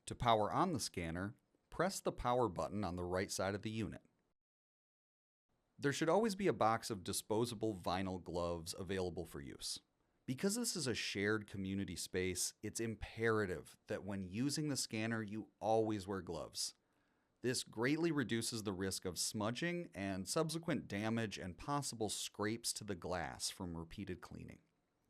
To power on the scanner, press the power button on the right side of the unit. There should always be a box of disposable vinyl gloves available for use. Because this is a shared community space, it's imperative that when using the scanner, you always wear gloves. This greatly reduces the risk of smudging and subsequent damage and possible scrapes to the glass from repeated cleaning.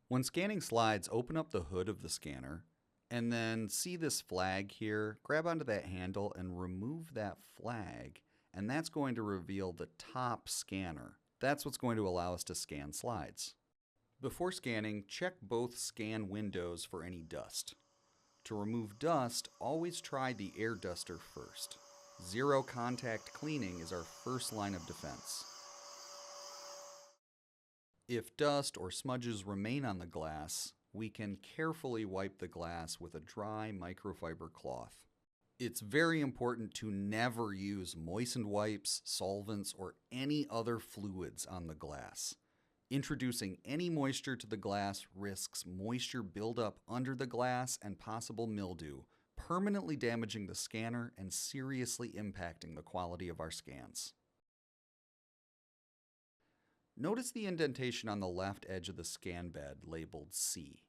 When scanning slides, open up the hood of the scanner and then see this flag here. Grab onto that handle and remove that flag, and that's going to reveal the top scanner. That's what's going to allow us to scan slides. Before scanning, check both scan windows for any dust. To remove dust, always try the air duster first. Zero contact cleaning is our first line of defense. If dust or smudges remain on the glass, we can carefully wipe the glass with a dry microfiber cloth. It's very important to never use moistened wipes, solvents, or any other fluids on the glass. Introducing any moisture to the glass risks moisture buildup under the glass and possible mildew, permanently damaging the scanner and seriously impacting the quality of our scans. Notice the indentation on the left edge of the scan bed labeled C.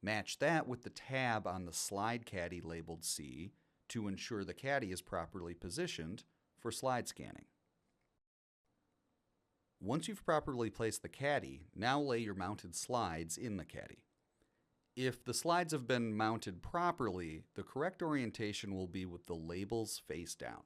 Match that with the tab on the slide caddy labeled C to ensure the caddy is properly positioned for slide scanning. Once you've properly placed the caddy, now lay your mounted slides in the caddy. If the slides have been mounted properly, the correct orientation will be with the labels face down.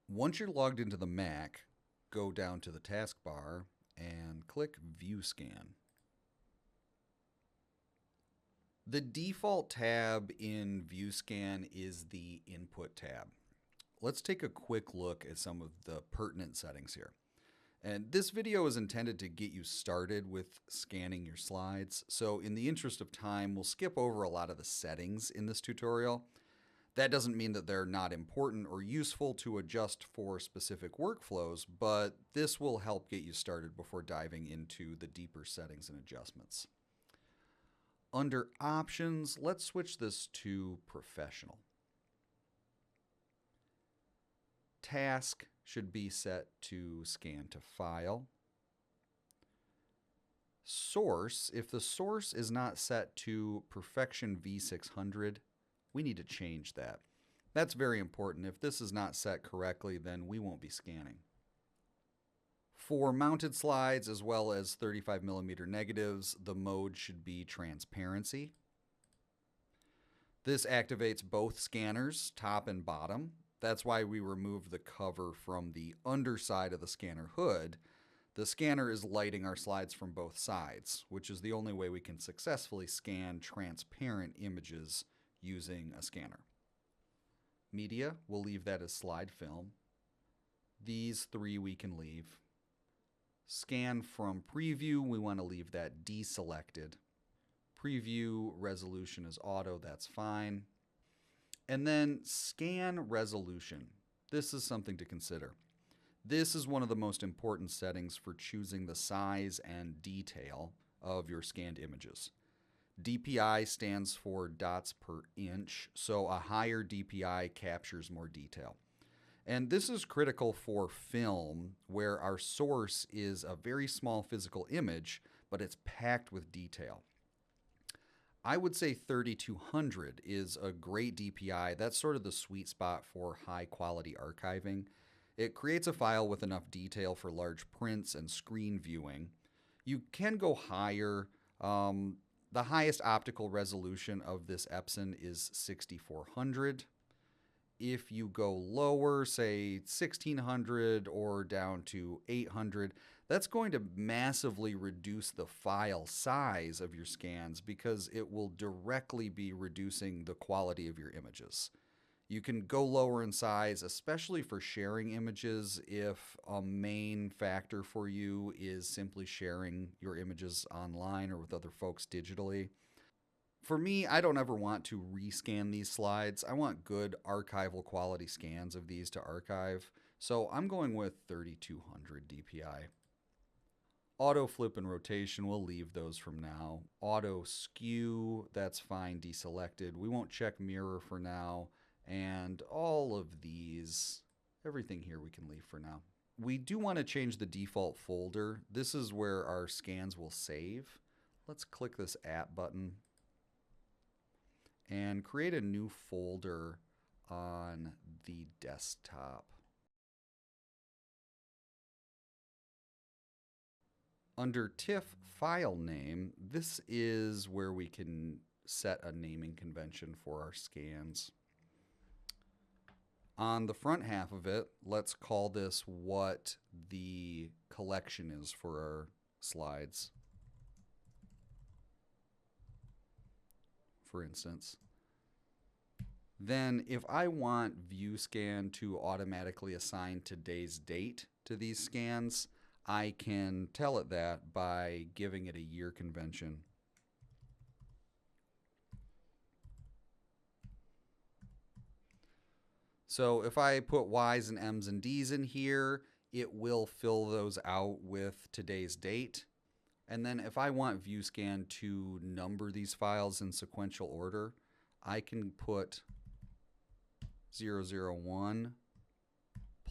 Once you're logged into the Mac, go down to the taskbar and click VueScan. The default tab in VueScan is the Input tab. Let's take a quick look at some of the pertinent settings here. And this video is intended to get you started with scanning your slides, so in the interest of time, we'll skip over a lot of the settings in this tutorial. That doesn't mean that they're not important or useful to adjust for specific workflows, but this will help get you started before diving into the deeper settings and adjustments. Under Options, let's switch this to Professional. Task should be set to Scan to File. Source, if the source is not set to Perfection V600, we need to change that. That's very important. If this is not set correctly, then we won't be scanning. For mounted slides as well as 35mm negatives, the mode should be Transparency. This activates both scanners, top and bottom. That's why we removed the cover from the underside of the scanner hood. The scanner is lighting our slides from both sides, which is the only way we can successfully scan transparent images using a scanner. Media, we'll leave that as slide film. These three we can leave. Scan from preview, we want to leave that deselected. Preview resolution is auto, that's fine. And then scan resolution. This is something to consider. This is one of the most important settings for choosing the size and detail of your scanned images. DPI stands for dots per inch, so a higher DPI captures more detail. And this is critical for film, where our source is a very small physical image, but it's packed with detail. I would say 3200 is a great DPI. That's sort of the sweet spot for high quality archiving. It creates a file with enough detail for large prints and screen viewing. You can go higher. The highest optical resolution of this Epson is 6400. If you go lower, say 1600 or down to 800, that's going to massively reduce the file size of your scans because it will directly be reducing the quality of your images. You can go lower in size, especially for sharing images if a main factor for you is simply sharing your images online or with other folks digitally. For me, I don't ever want to rescan these slides. I want good archival quality scans of these to archive. So I'm going with 3200 DPI. Auto flip and rotation, we'll leave those from now. Auto skew, that's fine, deselected. We won't check mirror for now. And all of these, everything here we can leave for now. We do want to change the default folder. This is where our scans will save. Let's click this at button and create a new folder on the desktop. Under TIFF file name, this is where we can set a naming convention for our scans. On the front half of it, let's call this what the collection is for our slides. For instance. Then if I want VueScan to automatically assign today's date to these scans, I can tell it that by giving it a year convention. So if I put Y's and M's and D's in here, it will fill those out with today's date. And then if I want VueScan to number these files in sequential order, I can put 001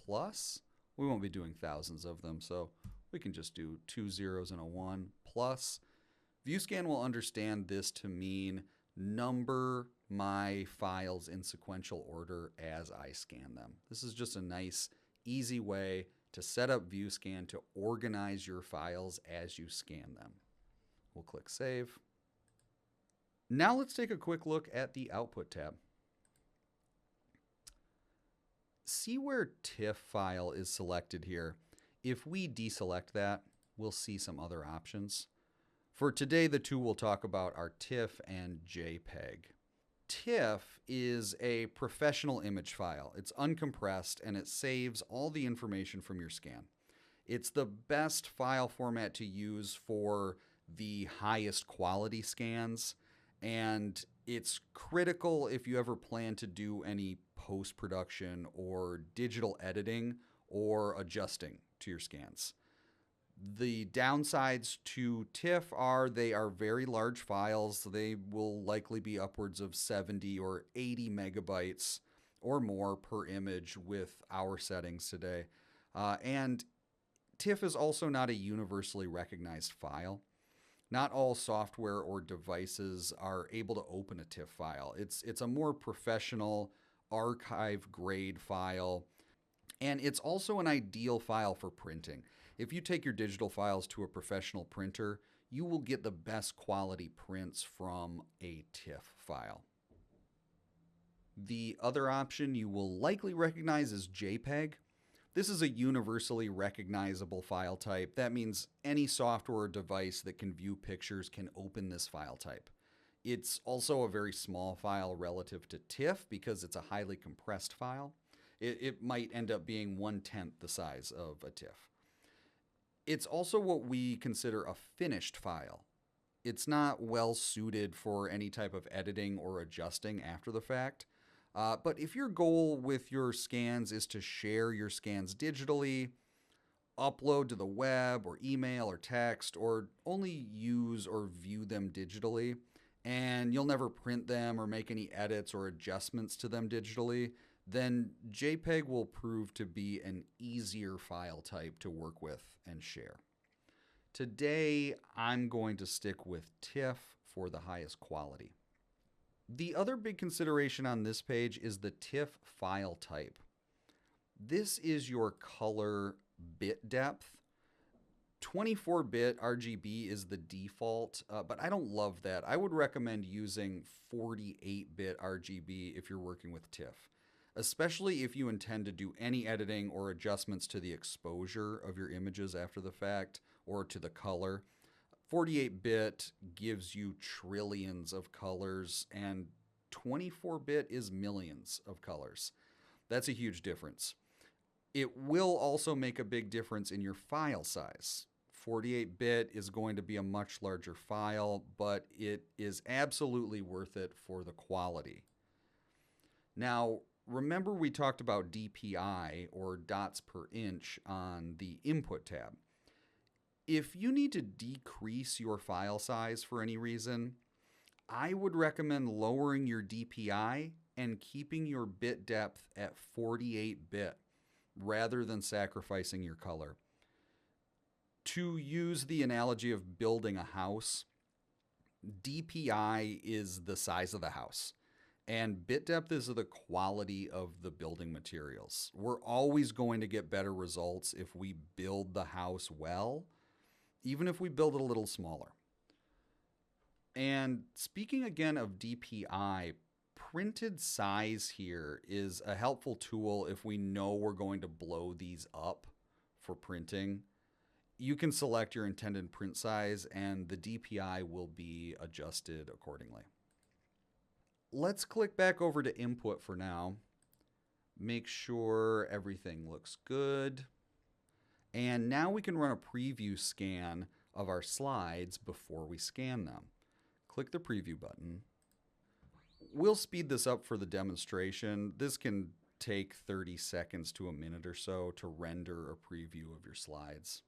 plus. We won't be doing thousands of them, so we can just do 2 zeros and a 1 plus. VueScan will understand this to mean number my files in sequential order as I scan them. This is just a nice, easy way to set up VueScan to organize your files as you scan them. We'll click Save. Now let's take a quick look at the Output tab. See where TIFF file is selected here. If we deselect that, we'll see some other options. For today, the two we'll talk about are TIFF and JPEG. TIFF is a professional image file. It's uncompressed and it saves all the information from your scan. It's the best file format to use for the highest quality scans, and it's critical if you ever plan to do any post-production or digital editing or adjusting to your scans. The downsides to TIFF are they are very large files. They will likely be upwards of 70 or 80 megabytes or more per image with our settings today. And TIFF is also not a universally recognized file. Not all software or devices are able to open a TIFF file. It's a more professional archive grade file, and it's also an ideal file for printing. If you take your digital files to a professional printer, you will get the best quality prints from a TIFF file. The other option you will likely recognize is JPEG. This is a universally recognizable file type. That means any software or device that can view pictures can open this file type. It's also a very small file relative to TIFF because it's a highly compressed file. It might end up being 1/10 the size of a TIFF. It's also what we consider a finished file. It's not well suited for any type of editing or adjusting after the fact. But if your goal with your scans is to share your scans digitally, upload to the web or email or text, or only use or view them digitally, and you'll never print them or make any edits or adjustments to them digitally, then JPEG will prove to be an easier file type to work with and share. Today, I'm going to stick with TIFF for the highest quality. The other big consideration on this page is the TIFF file type. This is your color bit depth. 24-bit RGB is the default, but I don't love that. I would recommend using 48-bit RGB if you're working with TIFF, especially if you intend to do any editing or adjustments to the exposure of your images after the fact or to the color. 48-bit gives you trillions of colors, and 24-bit is millions of colors. That's a huge difference. It will also make a big difference in your file size. 48-bit is going to be a much larger file, but it is absolutely worth it for the quality. Now, remember we talked about DPI, or dots per inch, on the Input tab. If you need to decrease your file size for any reason, I would recommend lowering your DPI and keeping your bit depth at 48-bit rather than sacrificing your color. To use the analogy of building a house, DPI is the size of the house, and bit depth is the quality of the building materials. We're always going to get better results if we build the house well, even if we build it a little smaller. And speaking again of DPI, printed size here is a helpful tool if we know we're going to blow these up for printing. You can select your intended print size and the DPI will be adjusted accordingly. Let's click back over to Input for now. Make sure everything looks good. And now we can run a preview scan of our slides before we scan them. Click the preview button. We'll speed this up for the demonstration. This can take 30 seconds to a minute or so to render a preview of your slides.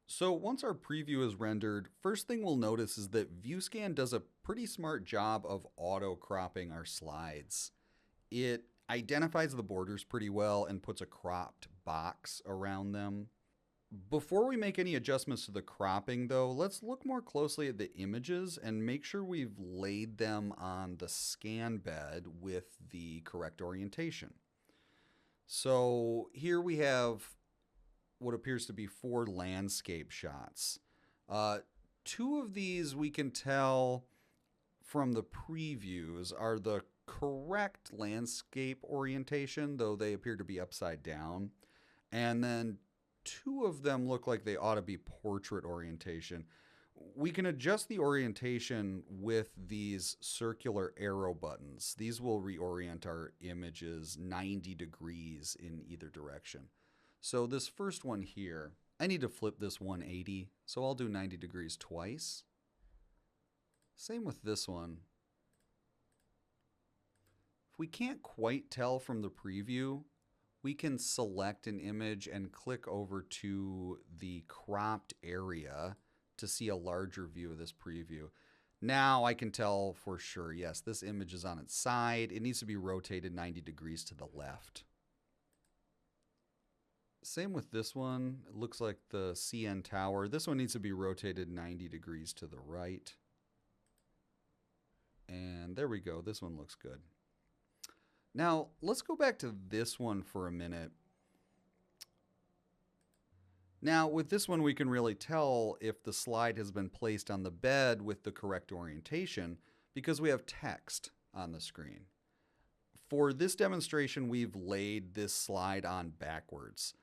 So once our preview is rendered, first thing we'll notice is that VueScan does a pretty smart job of auto-cropping our slides. It identifies the borders pretty well and puts a cropped box around them. Before we make any adjustments to the cropping though, let's look more closely at the images and make sure we've laid them on the scan bed with the correct orientation. So here we have what appears to be 4 landscape shots. 2 of these we can tell from the previews are the correct landscape orientation, though they appear to be upside down. And then 2 of them look like they ought to be portrait orientation. We can adjust the orientation with these circular arrow buttons. These will reorient our images 90 degrees in either direction. So this first one here, I need to flip this 180, so I'll do 90 degrees twice. Same with this one. If we can't quite tell from the preview, we can select an image and click over to the cropped area to see a larger view of this preview. Now I can tell for sure, yes, this image is on its side. It needs to be rotated 90 degrees to the left. Same with this one. It looks like the CN tower. This one needs to be rotated 90 degrees to the right. And there we go. This one looks good. Now, let's go back to this one for a minute. Now, with this one, we can really tell if the slide has been placed on the bed with the correct orientation because we have text on the screen. For this demonstration, we've laid this slide on backwards.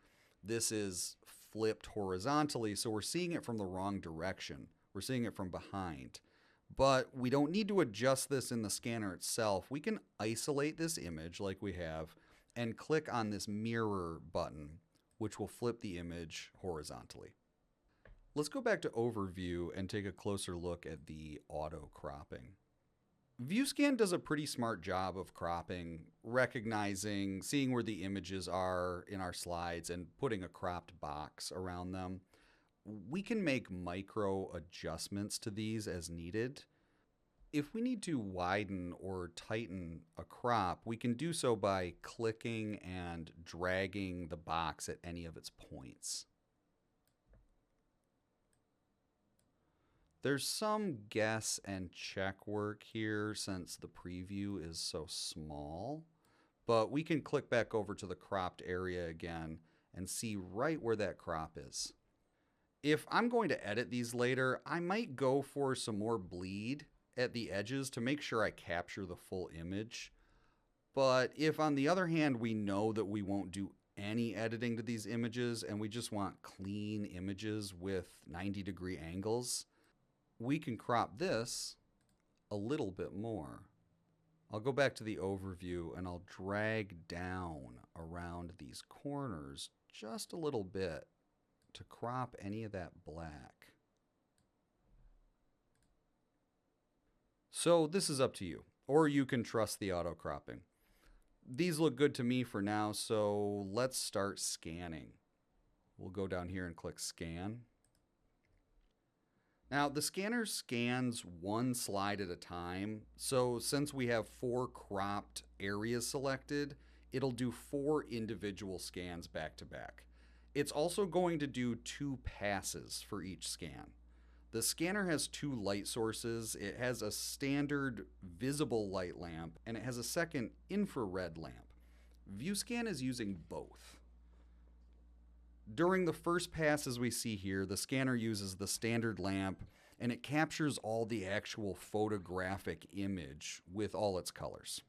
This is flipped horizontally, so we're seeing it from the wrong direction. We're seeing it from behind. But we don't need to adjust this in the scanner itself. We can isolate this image like we have and click on this mirror button, which will flip the image horizontally. Let's go back to Overview and take a closer look at the auto cropping. VueScan does a pretty smart job of cropping, recognizing, seeing where the images are in our slides and putting a cropped box around them. We can make micro adjustments to these as needed. If we need to widen or tighten a crop, we can do so by clicking and dragging the box at any of its points. There's some guess and check work here since the preview is so small, but we can click back over to the cropped area again and see right where that crop is. If I'm going to edit these later, I might go for some more bleed at the edges to make sure I capture the full image. But if on the other hand, we know that we won't do any editing to these images and we just want clean images with 90-degree angles, we can crop this a little bit more. I'll go back to the overview and I'll drag down around these corners just a little bit to crop any of that black. So this is up to you, or you can trust the auto cropping. These look good to me for now, so let's start scanning. We'll go down here and click Scan. Now, the scanner scans one slide at a time, so since we have 4 cropped areas selected, it'll do 4 individual scans back to back. It's also going to do 2 passes for each scan. The scanner has 2 light sources. It has a standard visible light lamp, and it has a second infrared lamp. VueScan is using both. During the first pass, as we see here, the scanner uses the standard lamp and it captures all the actual photographic image with all its colors.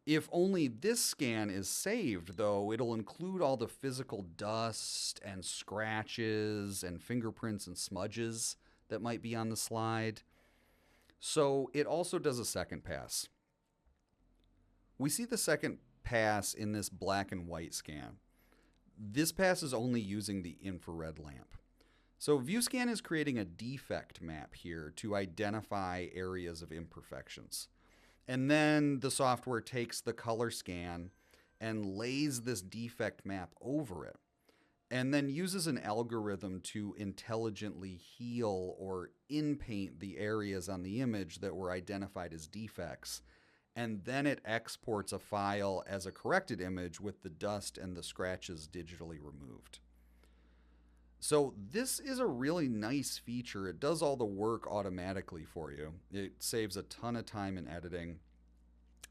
If only this scan is saved, though, it'll include all the physical dust and scratches and fingerprints and smudges that might be on the slide. So it also does a second pass. We see the second pass in this black and white scan. This pass is only using the infrared lamp. So VueScan is creating a defect map here to identify areas of imperfections. And then the software takes the color scan and lays this defect map over it, and then uses an algorithm to intelligently heal or in-paint the areas on the image that were identified as defects. And then it exports a file as a corrected image with the dust and the scratches digitally removed. So this is a really nice feature. It does all the work automatically for you. It saves a ton of time in editing.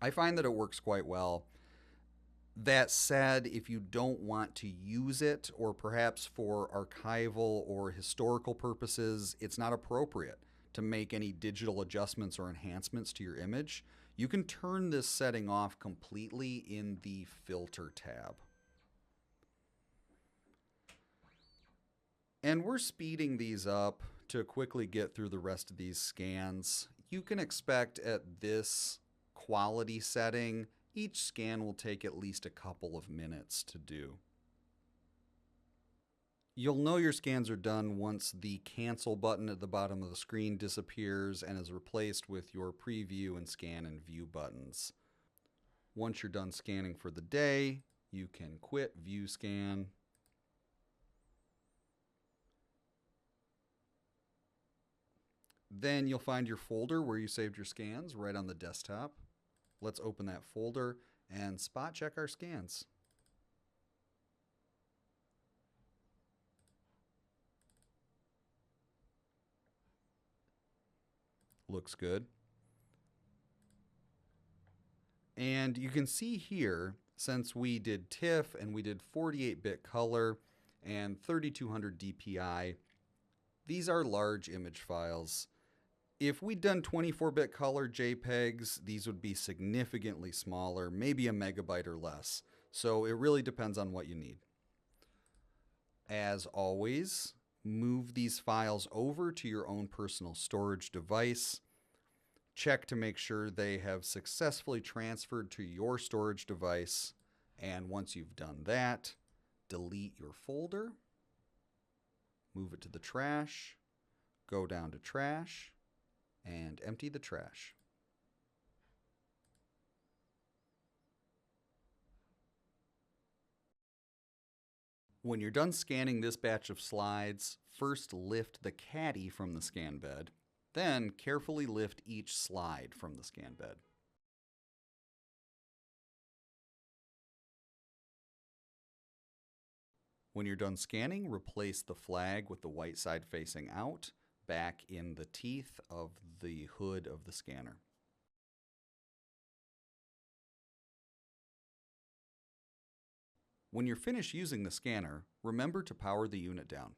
I find that it works quite well. That said, if you don't want to use it, or perhaps for archival or historical purposes, it's not appropriate to make any digital adjustments or enhancements to your image, you can turn this setting off completely in the Filter tab. And we're speeding these up to quickly get through the rest of these scans. You can expect at this quality setting, each scan will take at least a couple of minutes to do. You'll know your scans are done once the cancel button at the bottom of the screen disappears and is replaced with your preview and scan and view buttons. Once you're done scanning for the day, you can quit VueScan. Then you'll find your folder where you saved your scans right on the desktop. Let's open that folder and spot check our scans. Looks good. And you can see here, since we did TIFF and we did 48-bit color and 3200 DPI, these are large image files. If we'd done 24-bit color JPEGs, these would be significantly smaller, maybe a megabyte or less. So it really depends on what you need. As always, move these files over to your own personal storage device. Check to make sure they have successfully transferred to your storage device. And once you've done that, delete your folder, move it to the trash, go down to trash, and empty the trash. When you're done scanning this batch of slides, first lift the caddy from the scan bed, then carefully lift each slide from the scan bed. When you're done scanning, replace the flag with the white side facing out back in the teeth of the hood of the scanner. When you're finished using the scanner, remember to power the unit down.